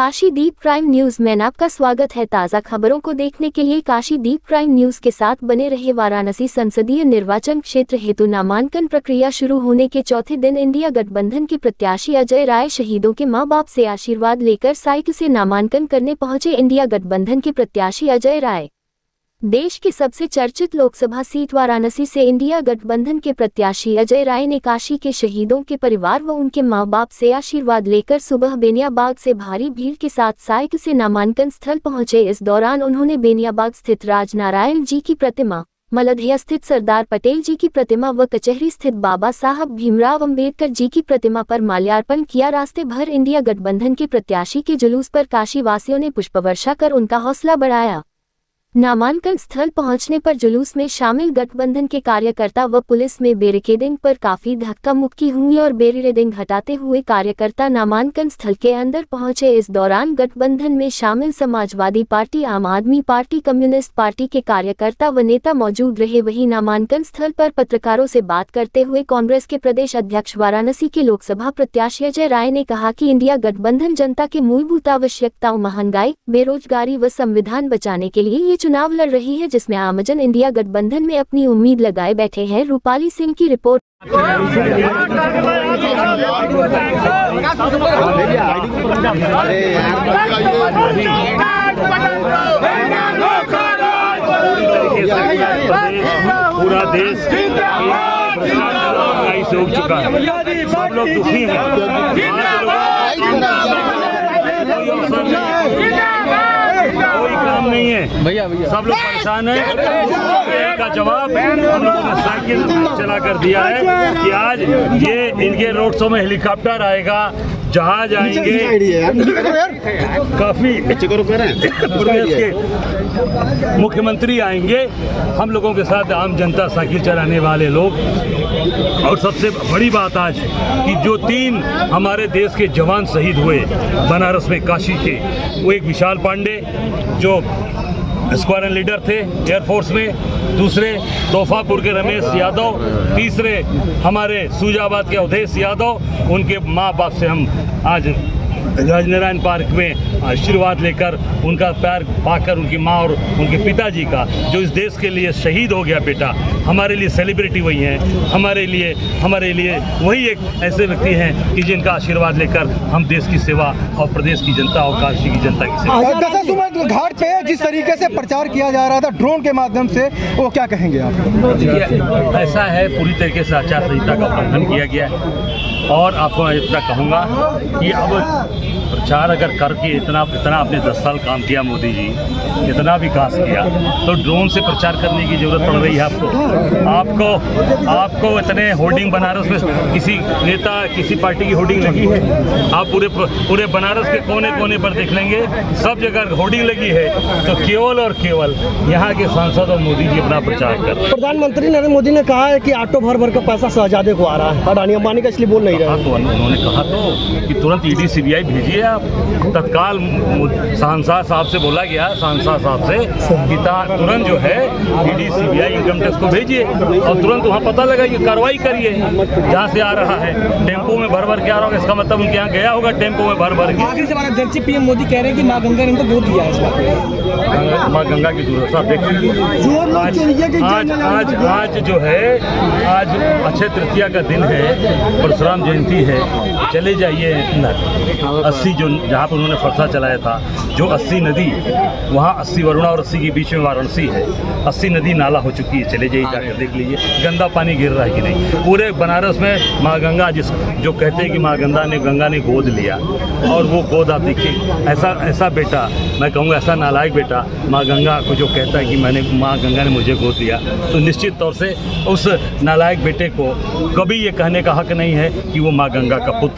काशीदीप prime news में आपका स्वागत है। ताज़ा खबरों को देखने के लिए काशीदीप प्राइम न्यूज के साथ बने रहे। वाराणसी संसदीय निर्वाचन क्षेत्र हेतु नामांकन प्रक्रिया शुरू होने के चौथे दिन इंडिया गठबंधन के प्रत्याशी अजय राय शहीदों के मां बाप से आशीर्वाद लेकर साइकिल से नामांकन करने पहुंचे। इंडिया गठबंधन के प्रत्याशी अजय राय देश के सबसे चर्चित लोकसभा सीट वाराणसी से इंडिया गठबंधन के प्रत्याशी अजय राय ने काशी के शहीदों के परिवार व उनके मां बाप से आशीर्वाद लेकर सुबह बेनियाबाग से भारी भीड़ के साथ साइकिल से नामांकन स्थल पहुंचे। इस दौरान उन्होंने बेनियाबाग स्थित राजनारायण जी की प्रतिमा, मलधिया स्थित सरदार पटेल जी की प्रतिमा व कचहरी स्थित बाबा साहब भीमराव अंबेडकर जी की प्रतिमा पर माल्यार्पण किया। रास्ते भर इंडिया गठबंधन के प्रत्याशी के जुलूस पर काशी वासियों ने पुष्पवर्षा कर उनका हौसला बढ़ाया। नामांकन स्थल पहुंचने पर जुलूस में शामिल गठबंधन के कार्यकर्ता व पुलिस में बैरिकेडिंग पर काफी धक्का मुक्की हुई और बैरिकेडिंग हटाते हुए कार्यकर्ता नामांकन स्थल के अंदर पहुंचे। इस दौरान गठबंधन में शामिल समाजवादी पार्टी, आम आदमी पार्टी, कम्युनिस्ट पार्टी के कार्यकर्ता व नेता मौजूद रहे। वहीं नामांकन स्थल पर पत्रकारों से बात करते हुए कांग्रेस के प्रदेश अध्यक्ष वाराणसी के लोकसभा प्रत्याशी अजय राय ने कहा कि इंडिया गठबंधन जनता के मूलभूत आवश्यकताओं, महंगाई, बेरोजगारी व संविधान बचाने के लिए ये चुनाव लड़ रही है, जिसमें आमजन इंडिया गठबंधन में अपनी उम्मीद लगाए बैठे हैं। रूपाली सिंह की रिपोर्ट। पूरा देश से उग चुका है, सब लोग दुखी हैं। कोई काम नहीं है भैया, सब लोग परेशान हैं। का जवाब हम लोगों ने साइकिल चला कर दिया है कि आज ये इनके रोड शो में हेलीकॉप्टर आएगा, जहाज आएंगे, काफी प्रदेश के मुख्यमंत्री आएंगे, हम लोगों के साथ आम जनता, साइकिल चलाने वाले लोग। और सबसे बड़ी बात आज कि जो 3 हमारे देश के जवान शहीद हुए बनारस में, काशी के, वो एक विशाल पांडे जो स्क्वाड्रन लीडर थे एयरफोर्स में, दूसरे तोहफापुर के रमेश यादव, तीसरे हमारे सूजाबाद के अवधेश यादव। उनके माँ बाप से हम आज राजनारायण पार्क में आशीर्वाद लेकर उनका प्यार पाकर, उनकी माँ और उनके पिताजी का, जो इस देश के लिए शहीद हो गया बेटा, हमारे लिए सेलिब्रिटी वही हैं, हमारे लिए वही एक ऐसे व्यक्ति हैं कि जिनका आशीर्वाद लेकर हम देश की सेवा और प्रदेश की जनता और काशी की जनता की सेवा। घाट पे जिस तरीके से प्रचार किया जा रहा था ड्रोन के माध्यम से, वो क्या कहेंगे आप? ऐसा है, पूरी तरीके से आचार संहिता का उल्लंघन किया गया है। और आपको मैं इतना कहूँगा कि अब प्रचार अगर करके इतना आपने 10 साल काम किया मोदी जी, इतना विकास किया, तो ड्रोन से प्रचार करने की जरूरत पड़ रही है आपको इतने होर्डिंग बनारस में किसी नेता, किसी पार्टी की होर्डिंग लगी है? आप पूरे बनारस के कोने कोने पर देख लेंगे, सब जगह होर्डिंग लगी है। तो केवल और केवल यहाँ के सांसद और मोदी जी अपना प्रचार कर रहे हैं। प्रधानमंत्री नरेंद्र मोदी ने कहा है कि ऑटो भर का पैसा शहजादे को आ रहा है, अडानी अंबानी का, इसलिए बोल नहीं रहे। तो उन्होंने कहा कि तुरंत ईडी सीबीआई भेजिए आप। तत्काल सांसद साहब से बोला गया, सांसद साहब से कि तुरंत जो है ईडी सीबीआई इनकम टैक्स को भेजिए और तुरंत वहाँ पता लगाइए, कार्रवाई करिए। जहाँ से आ रहा है टेम्पो में भर के आ रहा होगा, इसका मतलब उनके यहाँ गया होगा टेम्पो में भर के। आखिरी सवाल अध्यक्ष, पीएम मोदी कह रहे हैं कि माँ गंगा ने इनको गोद लिया है। माँ गंगा की दुर्दशा देख लीजिए। आज जो है, आज अक्षय तृतीया का दिन है, परशुराम जयंती है। चले जाइए 80 जो जहाँ पर उन्होंने फरसा चलाया था, जो 80 नदी, वहाँ 80 वरुणा और 80 के बीच में वाराणसी है, 80 नदी नाला हो चुकी है। चले जाइए, जाकर देख लीजिए गंदा पानी गिर रहा है कि नहीं। पूरे बनारस में माँ गंगा, जो कहते हैं कि माँ गंगा ने गोद लिया, और वो गोद आप देखिए, ऐसा बेटा, मैं कहूँगा ऐसा नालायक बेटा माँ गंगा को जो कहता है कि माँ गंगा ने मुझे गोद लिया, तो निश्चित तौर से उस नालायक बेटे को कभी ये कहने का हक नहीं है कि वो माँ गंगा का पुत्र